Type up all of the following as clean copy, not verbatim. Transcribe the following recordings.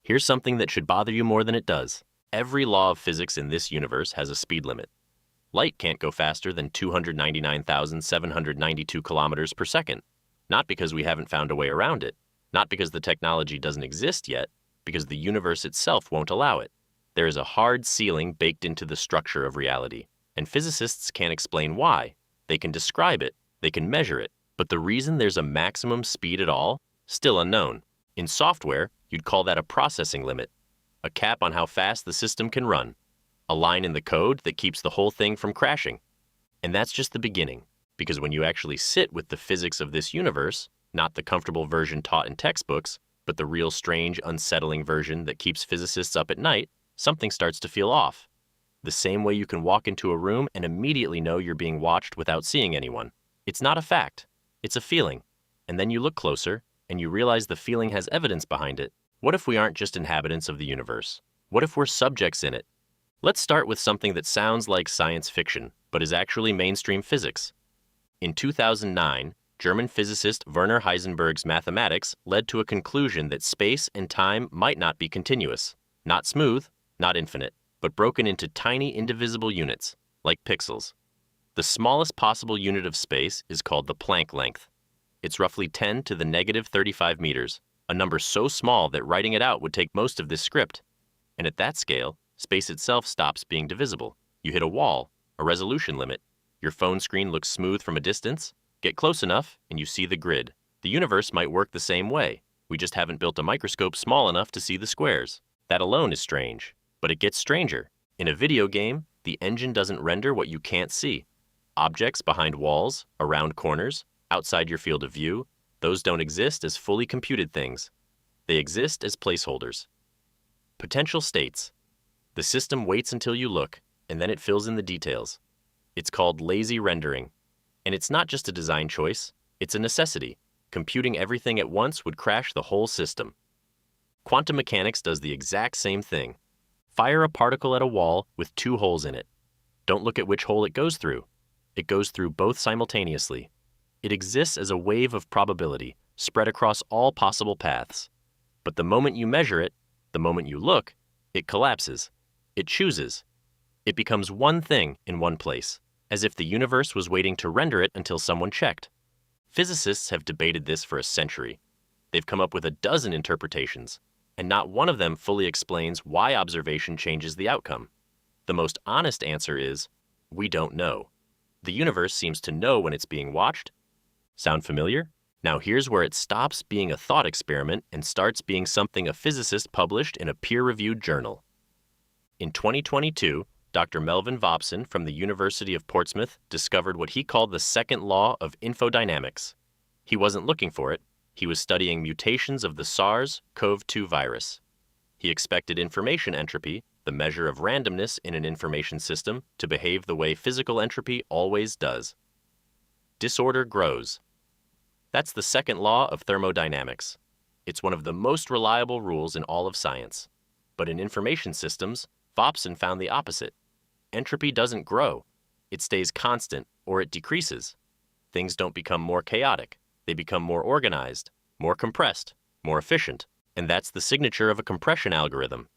Here's something that should bother you more than it does. Every law of physics in this universe has a speed limit. Light can't go faster than 299,792 kilometers per second. Not because we haven't found a way around it, not because the technology doesn't exist yet, because the universe itself won't allow it. There is a hard ceiling baked into the structure of reality, and physicists can't explain why. They can describe it, they can measure it, but the reason there's a maximum speed at all, still unknown. In software, you'd call that a processing limit, a cap on how fast the system can run, a line in the code that keeps the whole thing from crashing. And that's just the beginning, because when you actually sit with the physics of this universe, not the comfortable version taught in textbooks, but the real strange, unsettling version that keeps physicists up at night, something starts to feel off. The same way you can walk into a room and immediately know you're being watched without seeing anyone. It's not a fact, it's a feeling. And then you look closer, and you realize the feeling has evidence behind it. What if we aren't just inhabitants of the universe? What if we're subjects in it? Let's start with something that sounds like science fiction, but is actually mainstream physics. In 2009, German physicist Werner Heisenberg's mathematics led to a conclusion that space and time might not be continuous, not smooth, not infinite, but broken into tiny indivisible units, like pixels. The smallest possible unit of space is called the Planck length. It's roughly 10 to the negative 35 meters, a number so small that writing it out would take most of this script. And at that scale, space itself stops being divisible. You hit a wall, a resolution limit. Your phone screen looks smooth from a distance. Get close enough, and you see the grid. The universe might work the same way. We just haven't built a microscope small enough to see the squares. That alone is strange. But it gets stranger. In a video game, the engine doesn't render what you can't see. Objects behind walls, around corners, outside your field of view, those don't exist as fully computed things. They exist as placeholders. Potential states. The system waits until you look, and then it fills in the details. It's called lazy rendering. And it's not just a design choice, it's a necessity. Computing everything at once would crash the whole system. Quantum mechanics does the exact same thing. Fire a particle at a wall with two holes in it. Don't look at which hole it goes through. It goes through both simultaneously. It exists as a wave of probability, spread across all possible paths. But the moment you measure it, the moment you look, it collapses. It chooses. It becomes one thing in one place, as if the universe was waiting to render it until someone checked. Physicists have debated this for a century. They've come up with a dozen interpretations, and not one of them fully explains why observation changes the outcome. The most honest answer is, we don't know. The universe seems to know when it's being watched. Sound familiar? Now here's where it stops being a thought experiment and starts being something a physicist published in a peer-reviewed journal. In 2022, Dr. Melvin Vopson from the University of Portsmouth discovered what he called the second law of infodynamics. He wasn't looking for it. He was studying mutations of the SARS-CoV-2 virus. He expected information entropy, the measure of randomness in an information system, to behave the way physical entropy always does. Disorder grows. That's the second law of thermodynamics. It's one of the most reliable rules in all of science. But in information systems, Vopson found the opposite. Entropy doesn't grow. It stays constant, or it decreases. Things don't become more chaotic. They become more organized, more compressed, more efficient. And that's the signature of a compression algorithm.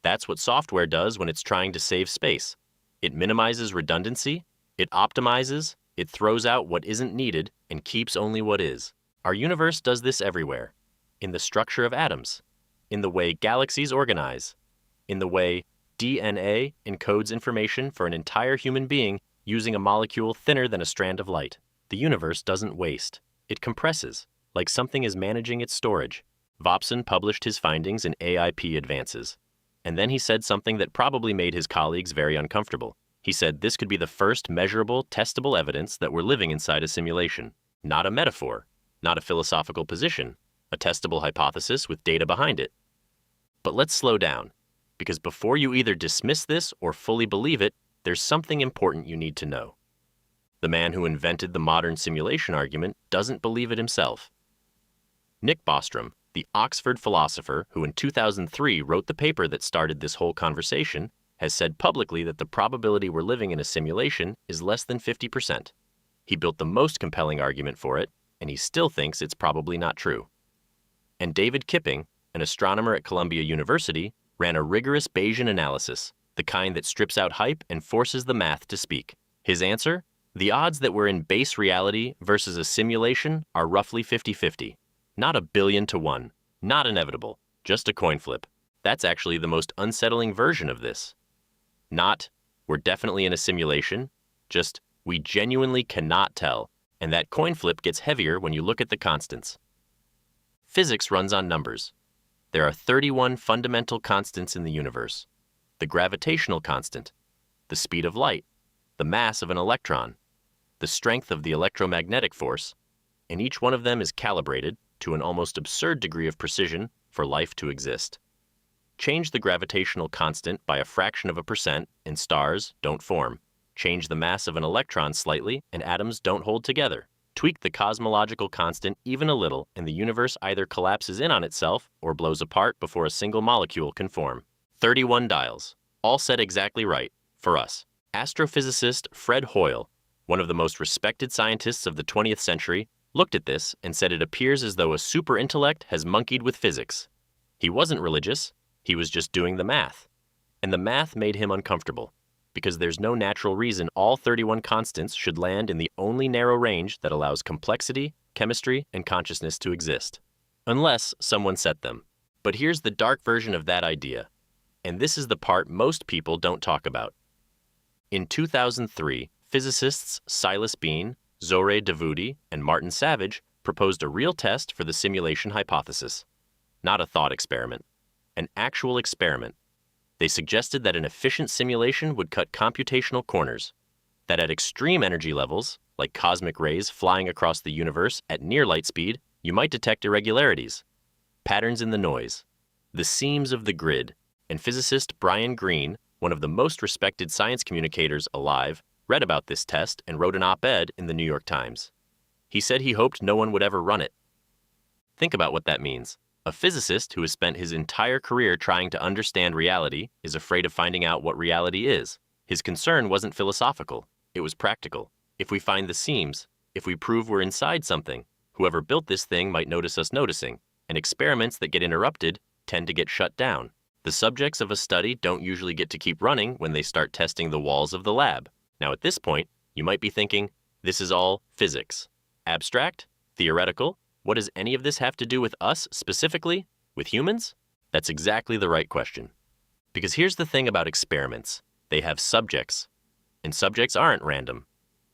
That's what software does when it's trying to save space. It minimizes redundancy, it optimizes, it throws out what isn't needed and keeps only what is. Our universe does this everywhere. In the structure of atoms, in the way galaxies organize, in the way DNA encodes information for an entire human being using a molecule thinner than a strand of light. The universe doesn't waste. It compresses, like something is managing its storage. Vopson published his findings in AIP Advances. And then he said something that probably made his colleagues very uncomfortable. He said this could be the first measurable, testable evidence that we're living inside a simulation. Not a metaphor, not a philosophical position, a testable hypothesis with data behind it. But let's slow down, because before you either dismiss this or fully believe it, there's something important you need to know. The man who invented the modern simulation argument doesn't believe it himself. Nick Bostrom, the Oxford philosopher who in 2003 wrote the paper that started this whole conversation, has said publicly that the probability we're living in a simulation is less than 50%. He built the most compelling argument for it, and he still thinks it's probably not true. And David Kipping, an astronomer at Columbia University, ran a rigorous Bayesian analysis, the kind that strips out hype and forces the math to speak. His answer? The odds that we're in base reality versus a simulation are roughly 50-50. Not 1,000,000,000 to 1. Not inevitable. Just a coin flip. That's actually the most unsettling version of this. Not, we're definitely in a simulation, just, we genuinely cannot tell, and that coin flip gets heavier when you look at the constants. Physics runs on numbers. There are 31 fundamental constants in the universe. The gravitational constant, the speed of light, the mass of an electron, the strength of the electromagnetic force, and each one of them is calibrated to an almost absurd degree of precision for life to exist. Change the gravitational constant by a fraction of a percent and stars don't form. Change the mass of an electron slightly and atoms don't hold together. Tweak the cosmological constant even a little and the universe either collapses in on itself or blows apart before a single molecule can form. 31 dials, all set exactly right, for us. Astrophysicist Fred Hoyle, one of the most respected scientists of the 20th century, looked at this and said it appears as though a super intellect has monkeyed with physics. He wasn't religious, he was just doing the math. And the math made him uncomfortable, because there's no natural reason all 31 constants should land in the only narrow range that allows complexity, chemistry, and consciousness to exist. Unless someone set them. But here's the dark version of that idea. And this is the part most people don't talk about. In 2003, physicists Silas Bean, Zorae Davudi, and Martin Savage proposed a real test for the simulation hypothesis. Not a thought experiment. An actual experiment. They suggested that an efficient simulation would cut computational corners, that at extreme energy levels, like cosmic rays flying across the universe at near light speed, you might detect irregularities, patterns in the noise, the seams of the grid, and physicist Brian Greene, one of the most respected science communicators alive, read about this test and wrote an op-ed in the New York Times. He said he hoped no one would ever run it. Think about what that means. A physicist who has spent his entire career trying to understand reality is afraid of finding out what reality is. His concern wasn't philosophical, it was practical. If we find the seams, if we prove we're inside something, whoever built this thing might notice us noticing, and experiments that get interrupted tend to get shut down. The subjects of a study don't usually get to keep running when they start testing the walls of the lab. Now at this point, you might be thinking, this is all physics. Abstract? Theoretical? What does any of this have to do with us specifically? With humans? That's exactly the right question. Because here's the thing about experiments. They have subjects. And subjects aren't random.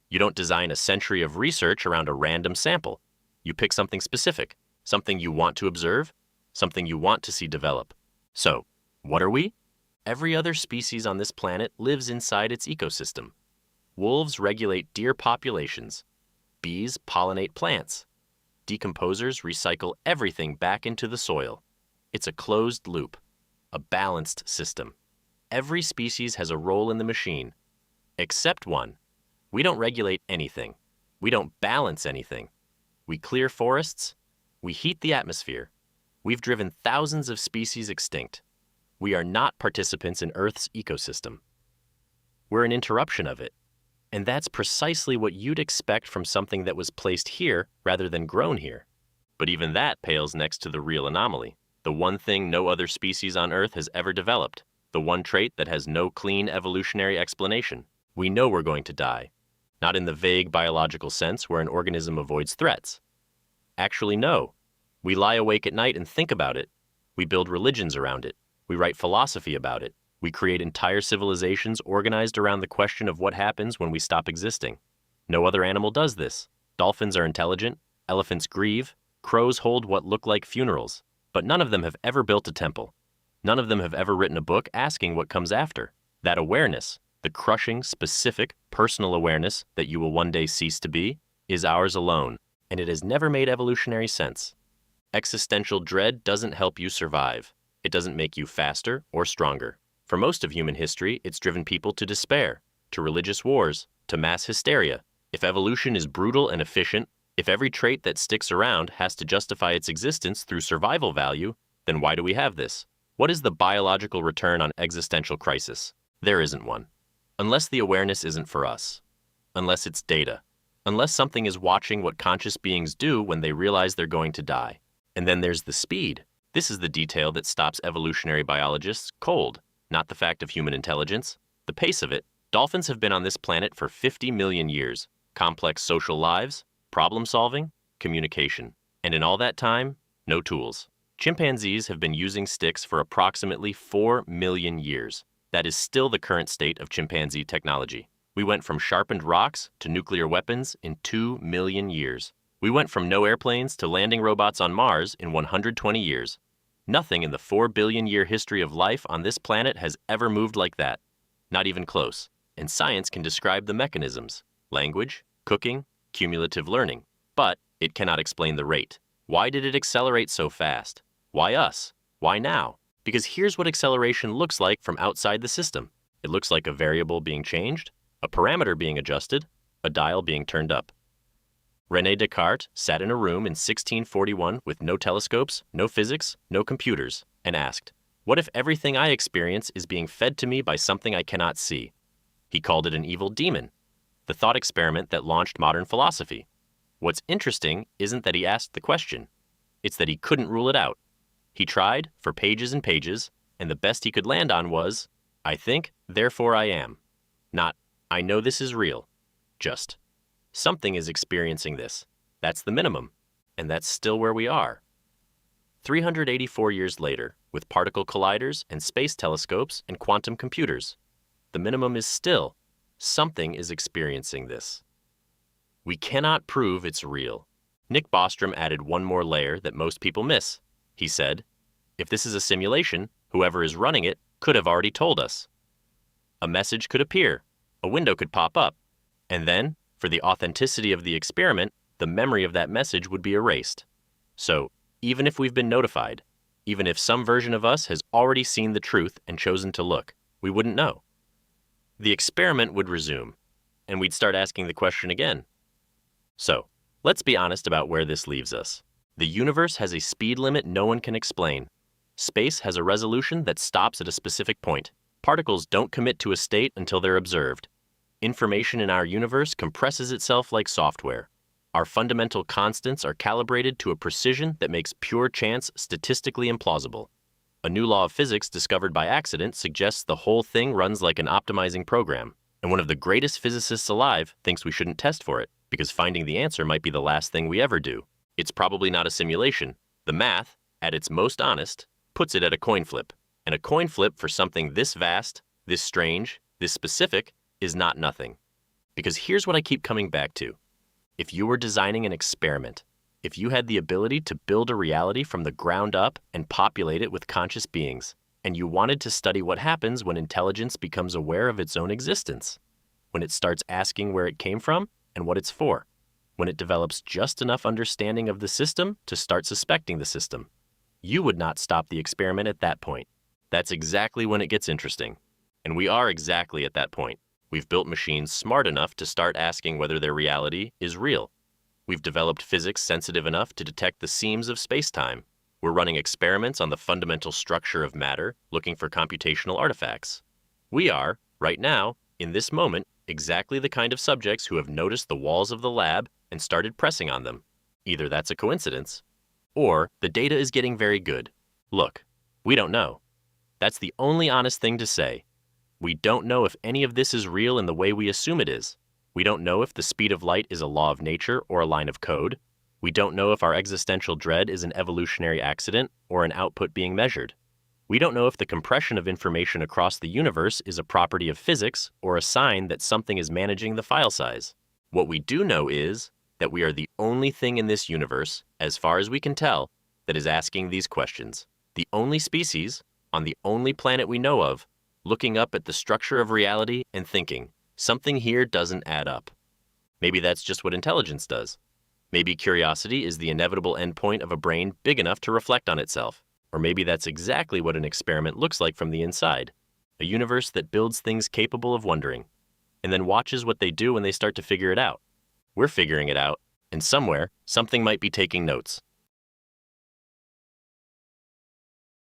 You don't design a century of research around a random sample. You pick something specific, something you want to observe, something you want to see develop. So, what are we? Every other species on this planet lives inside its ecosystem. Wolves regulate deer populations. Bees pollinate plants. Decomposers recycle everything back into the soil. It's a closed loop, a balanced system. Every species has a role in the machine, except one. We don't regulate anything. We don't balance anything. We clear forests. We heat the atmosphere. We've driven thousands of species extinct. We are not participants in Earth's ecosystem. We're an interruption of it. And that's precisely what you'd expect from something that was placed here rather than grown here. But even that pales next to the real anomaly, the one thing no other species on Earth has ever developed, the one trait that has no clean evolutionary explanation. We know we're going to die, not in the vague biological sense where an organism avoids threats. Actually, no. We lie awake at night and think about it. We build religions around it. We write philosophy about it. We create entire civilizations organized around the question of what happens when we stop existing. No other animal does this. Dolphins are intelligent, elephants grieve, crows hold what look like funerals, but none of them have ever built a temple. None of them have ever written a book asking what comes after. That awareness, the crushing, specific, personal awareness that you will one day cease to be, is ours alone, and it has never made evolutionary sense. Existential dread doesn't help you survive. It doesn't make you faster or stronger. For most of human history, it's driven people to despair, to religious wars, to mass hysteria. If evolution is brutal and efficient, if every trait that sticks around has to justify its existence through survival value, then why do we have this? What is the biological return on existential crisis? There isn't one. Unless the awareness isn't for us. Unless it's data. Unless something is watching what conscious beings do when they realize they're going to die. And then there's the speed. This is the detail that stops evolutionary biologists cold, not the fact of human intelligence, the pace of it. Dolphins have been on this planet for 50 million years. Complex social lives, problem solving, communication. And in all that time, no tools. Chimpanzees have been using sticks for approximately 4 million years. That is still the current state of chimpanzee technology. We went from sharpened rocks to nuclear weapons in 2 million years. We went from no airplanes to landing robots on Mars in 120 years. Nothing in the 4 billion year history of life on this planet has ever moved like that. Not even close. And science can describe the mechanisms: language, cooking, cumulative learning. But it cannot explain the rate. Why did it accelerate so fast? Why us? Why now? Because here's what acceleration looks like from outside the system. It looks like a variable being changed, a parameter being adjusted, a dial being turned up. René Descartes sat in a room in 1641 with no telescopes, no physics, no computers, and asked, "What if everything I experience is being fed to me by something I cannot see?" He called it an evil demon, the thought experiment that launched modern philosophy. What's interesting isn't that he asked the question. It's that he couldn't rule it out. He tried for pages and pages, and the best he could land on was, "I think, therefore I am." Not, "I know this is real." Just, "Something is experiencing this." That's the minimum, and that's still where we are. 384 years later, with particle colliders and space telescopes and quantum computers, the minimum is still, something is experiencing this. We cannot prove it's real. Nick Bostrom added one more layer that most people miss. He said, "If this is a simulation, whoever is running it could have already told us." A message could appear, a window could pop up, and then, for the authenticity of the experiment, the memory of that message would be erased. So, even if we've been notified, even if some version of us has already seen the truth and chosen to look, we wouldn't know. The experiment would resume, and we'd start asking the question again. So, let's be honest about where this leaves us. The universe has a speed limit no one can explain. Space has a resolution that stops at a specific point. Particles don't commit to a state until they're observed. Information in our universe compresses itself like software. Our fundamental constants are calibrated to a precision that makes pure chance statistically implausible. A new law of physics discovered by accident suggests the whole thing runs like an optimizing program, and one of the greatest physicists alive thinks we shouldn't test for it, because finding the answer might be the last thing we ever do. It's probably not a simulation. The math, at its most honest, puts it at a coin flip. And a coin flip for something this vast, this strange, this specific, is not nothing. Because here's what I keep coming back to. If you were designing an experiment, if you had the ability to build a reality from the ground up and populate it with conscious beings, and you wanted to study what happens when intelligence becomes aware of its own existence, when it starts asking where it came from and what it's for, when it develops just enough understanding of the system to start suspecting the system, you would not stop the experiment at that point. That's exactly when it gets interesting. And we are exactly at that point. We've built machines smart enough to start asking whether their reality is real. We've developed physics sensitive enough to detect the seams of space-time. We're running experiments on the fundamental structure of matter, looking for computational artifacts. We are, right now, in this moment, exactly the kind of subjects who have noticed the walls of the lab and started pressing on them. Either that's a coincidence, or the data is getting very good. Look, we don't know. That's the only honest thing to say. We don't know if any of this is real in the way we assume it is. We don't know if the speed of light is a law of nature or a line of code. We don't know if our existential dread is an evolutionary accident or an output being measured. We don't know if the compression of information across the universe is a property of physics or a sign that something is managing the file size. What we do know is that we are the only thing in this universe, as far as we can tell, that is asking these questions. The only species, on the only planet we know of, looking up at the structure of reality and thinking, something here doesn't add up. Maybe that's just what intelligence does. Maybe curiosity is the inevitable endpoint of a brain big enough to reflect on itself. Or maybe that's exactly what an experiment looks like from the inside. A universe that builds things capable of wondering, and then watches what they do when they start to figure it out. We're figuring it out, and somewhere, something might be taking notes.